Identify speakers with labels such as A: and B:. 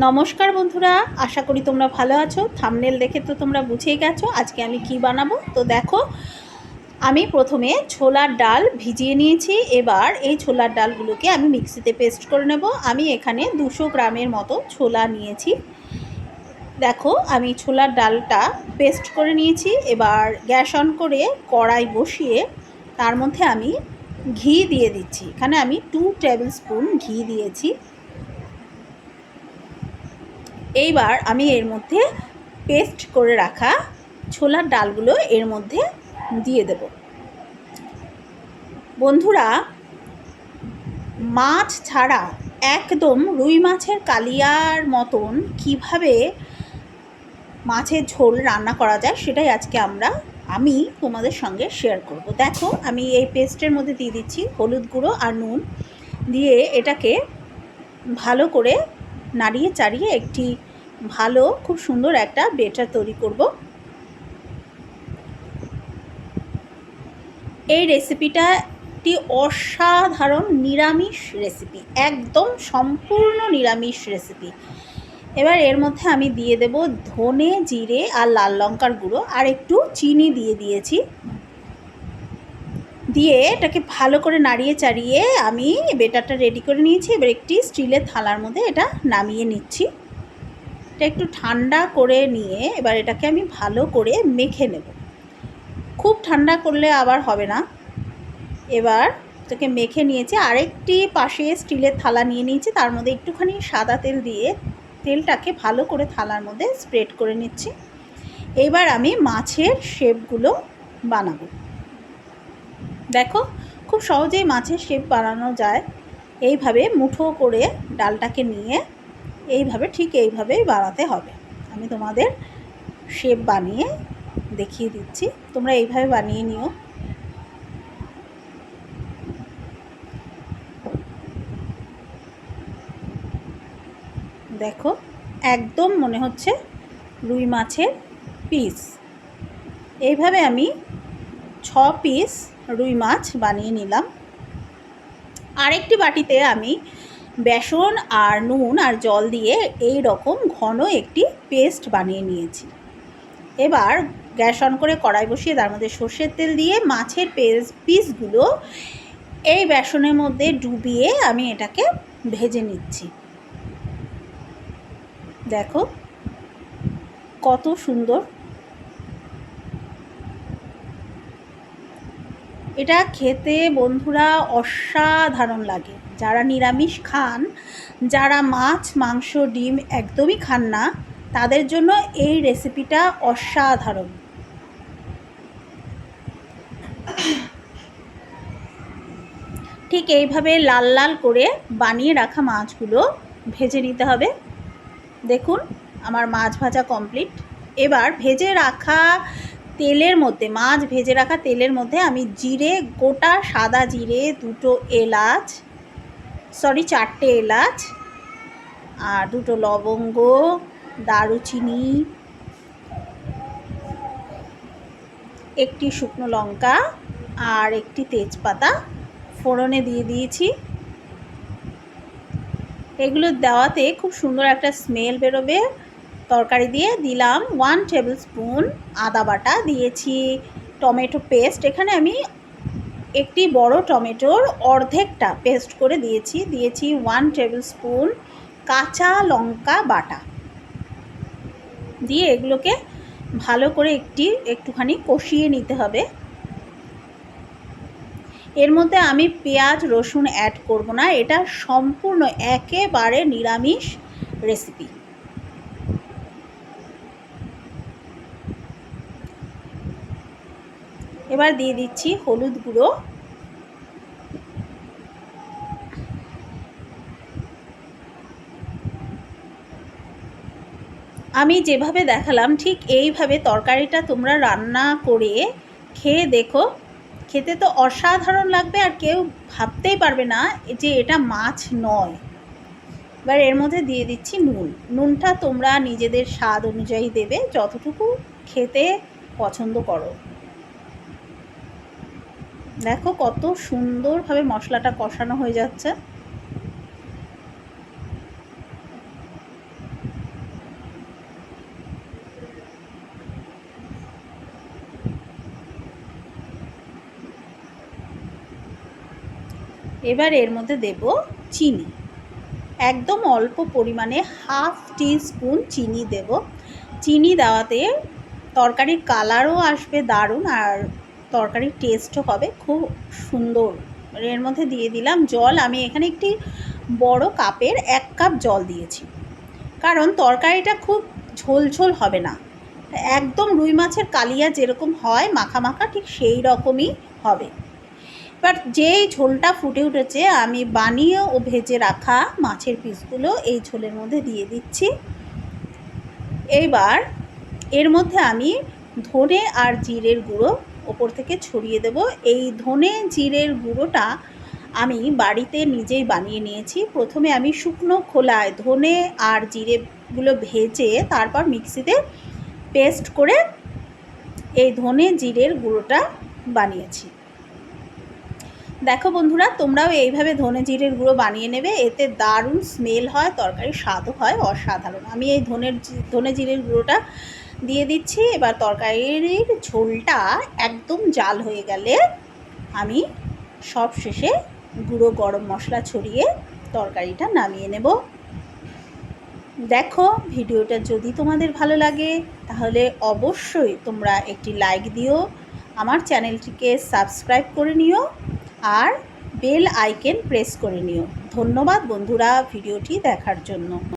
A: নমস্কার বন্ধুরা, আশা করি তোমরা ভালো আছো। থাম্বনেল দেখে তো তোমরা বুঝেই গেছো আজকে আমি কি বানাবো। তো দেখো, আমি প্রথমে ছোলার ডাল ভিজিয়ে নিয়েছি। এবার এই ছোলার ডালগুলোকে আমি মিক্সিতে পেস্ট করে নেব। আমি এখানে 200 গ্রামের মতো ছোলা নিয়েছি। দেখো, আমি ছোলার ডালটা পেস্ট করে নিয়েছি। এবার গ্যাস অন করে কড়াই বসিয়ে তার মধ্যে আমি ঘি দিয়ে দিচ্ছি। এখানে আমি 2 টেবিল স্পুন ঘি দিয়েছি। এইবার আমি এর মধ্যে পেস্ট করে রাখা ছোলার ডালগুলো এর মধ্যে দিয়ে দেব। বন্ধুরা, মাছ ছাড়া একদম রুই মাছের কালিয়ার মতন কিভাবে মাছের ঝোল রান্না করা যায় সেটাই আজকে আমি তোমাদের সঙ্গে শেয়ার করব। দেখো, আমি এই পেস্টের মধ্যে দিয়ে দিচ্ছি হলুদ গুঁড়ো আর নুন দিয়ে এটাকে ভালো করে নাড়িয়ে চাড়িয়ে একটি খুব সুন্দর একটা বেটার তৈরি করব। এই রেসিপিটা একটি অসাধারণ নিরামিষ রেসিপি, একদম সম্পূর্ণ নিরামিষ রেসিপি। এবার এর মধ্যে আমি দিয়ে দেব ধনে, জিরে আর লাল লঙ্কার গুঁড়ো আর একটু চিনি দিয়ে দিয়েছি। দিয়ে এটাকে ভালো করে নাড়িয়ে চাড়িয়ে আমি বেটারটা রেডি করে নিয়েছি। এবার একটি স্টিলের থালার মধ্যে এটা নামিয়ে নিচ্ছি। এটা একটু ঠান্ডা করে নিয়ে এবার এটাকে আমি ভালো করে মেখে নেব। খুব ঠান্ডা করলে আবার হবে না। এবার এটাকে মেখে নিয়েছি। আরেকটি পাশে স্টিলের থালা নিয়ে নিয়েছি, তার মধ্যে একটুখানি সাদা তেল দিয়ে তেলটাকে ভালো করে থালার মধ্যে স্প্রেড করে নিচ্ছি। এবার আমি মাছের শেপগুলো বানাবো। দেখো, খুব সহজেই মাছের শেপ বানানো যায়। এইভাবে মুঠো করে ডালটাকে নিয়ে ঠিক এইভাবেই বানাতে হবে। আমি তোমাদের শেপ বানিয়ে দেখিয়ে দিচ্ছি, তোমরা এইভাবে বানিয়ে নিও। দেখো, একদম মনে হচ্ছে রুই মাছের পিস। এইভাবে আমি 6 পিস রুই মাছ বানিয়ে নিলাম। আরেকটি বাটিতে আমি বেসন আর নুন আর জল দিয়ে এই রকম ঘন একটি পেস্ট বানিয়ে নিয়েছি। এবার গ্যাস অন করে কড়াই বসিয়ে তার মধ্যে সর্ষের তেল দিয়ে মাছের পিসগুলো এই বেসনের মধ্যে ডুবিয়ে আমি এটাকে ভেজে নিচ্ছি। দেখো কত সুন্দর! এটা খেতে বন্ধুরা অসাধারণ লাগে। যারা নিরামিষ খান, যারা মাছ, মাংস, ডিম একদমই খান না, তাদের জন্য এই রেসিপিটা অসাধারণ। ঠিক এইভাবে লাল লাল করে বানিয়ে রাখা মাছগুলো ভেজে নিতে হবে। দেখুন, আমার মাছ ভাজা কমপ্লিট। এবার মাছ ভেজে রাখা তেলের মধ্যে আমি গোটা সাদা জিরে, 4টে এলাচ আর 2টো লবঙ্গ, দারুচিনি, একটি শুকনো লঙ্কা আর একটি তেজপাতা ফোড়নে দিয়ে দিয়েছি। এগুলো দেওয়াতে খুব সুন্দর একটা স্মেল বেরোবে। তরকারি দিয়ে দিলাম 1 টেবিল স্পুন আদা বাটা, দিয়েছি টমেটো পেস্ট। এখানে আমি একটি বড় টমেটোর অর্ধেকটা পেস্ট করে দিয়েছি। 1 টেবিল স্পুন কাঁচা লঙ্কা বাটা দিয়ে এগুলোকে ভালো করে একটুখানি কষিয়ে নিতে হবে। এর মধ্যে আমি পেঁয়াজ রসুন অ্যাড করব না, এটা সম্পূর্ণ একেবারে নিরামিষ রেসিপি। এবার দিয়ে দিচ্ছি হলুদ গুঁড়ো, আমি যেভাবে দেখালাম ঠিক এইভাবে তরকারিটা তোমরা রান্না করে খেয়ে দেখো। খেতে তো অসাধারণ লাগবে, আর কেউ ভাবতেই পারবে না যে এটা মাছ নয়। এবার এর মধ্যে দিয়ে দিচ্ছি নুনটা তোমরা নিজেদের স্বাদ অনুযায়ী দেবে, যতটুকু খেতে পছন্দ করো। দেখো কত সুন্দরভাবে মশলাটা কষানো হয়ে যাচ্ছে। এবার এর মধ্যে দেব চিনি, একদম অল্প পরিমাণে হাফ টিস্পুন চিনি দেব। চিনি দেওয়াতে তরকারির কালারও আসবে দারুণ, আর তরকারির টেস্টও হবে খুব সুন্দর। এর মধ্যে দিয়ে দিলাম জল। আমি এখানে একটি বড় কাপের 1 কাপ জল দিয়েছি, কারণ তরকারিটা খুব ঝোলঝোল হবে না, একদম রুই মাছের কালিয়া যেরকম হয় মাখা মাখা, ঠিক সেই রকমই হবে। এবার যেই ঝোলটা ফুটে উঠেছে, আমি বানিয়ে ও ভেজে রাখা মাছের পিসগুলো এই ঝোলের মধ্যে দিয়ে দিচ্ছি। এইবার এর মধ্যে আমি ধনে আর জিরের গুঁড়ো ওপর থেকে ছড়িয়ে দেব। এই ধনে জিরের গুঁড়োটা আমি বাড়িতে নিজেই বানিয়ে নিয়েছি। প্রথমে আমি শুকনো খোলায় ধনে আর জিরেগুলো ভেজে তারপর মিক্সিতে পেস্ট করে এই ধনে জিরের গুঁড়োটা বানিয়েছি। দেখো বন্ধুরা, তোমরাও এইভাবে ধনে জিরের গুঁড়ো বানিয়ে নেবে, এতে দারুণ স্মেল হয়, তরকারির স্বাদও হয় অসাধারণ। আমি এই ধনে জিরের গুঁড়োটা দিয়ে দিচ্ছি। এবার তরকারির ঝোলটা একদম জাল হয়ে গেলে আমি সব শেষে গুঁড়ো গরম মশলা ছড়িয়ে তরকারিটা নামিয়ে নেব। দেখো, ভিডিওটা যদি তোমাদের ভালো লাগে তাহলে অবশ্যই তোমরা একটি লাইক দিও, আমার চ্যানেলটিকে সাবস্ক্রাইব করে নিও আর বেল আইকন প্রেস করে নিও। ধন্যবাদ বন্ধুরা ভিডিওটি দেখার জন্য।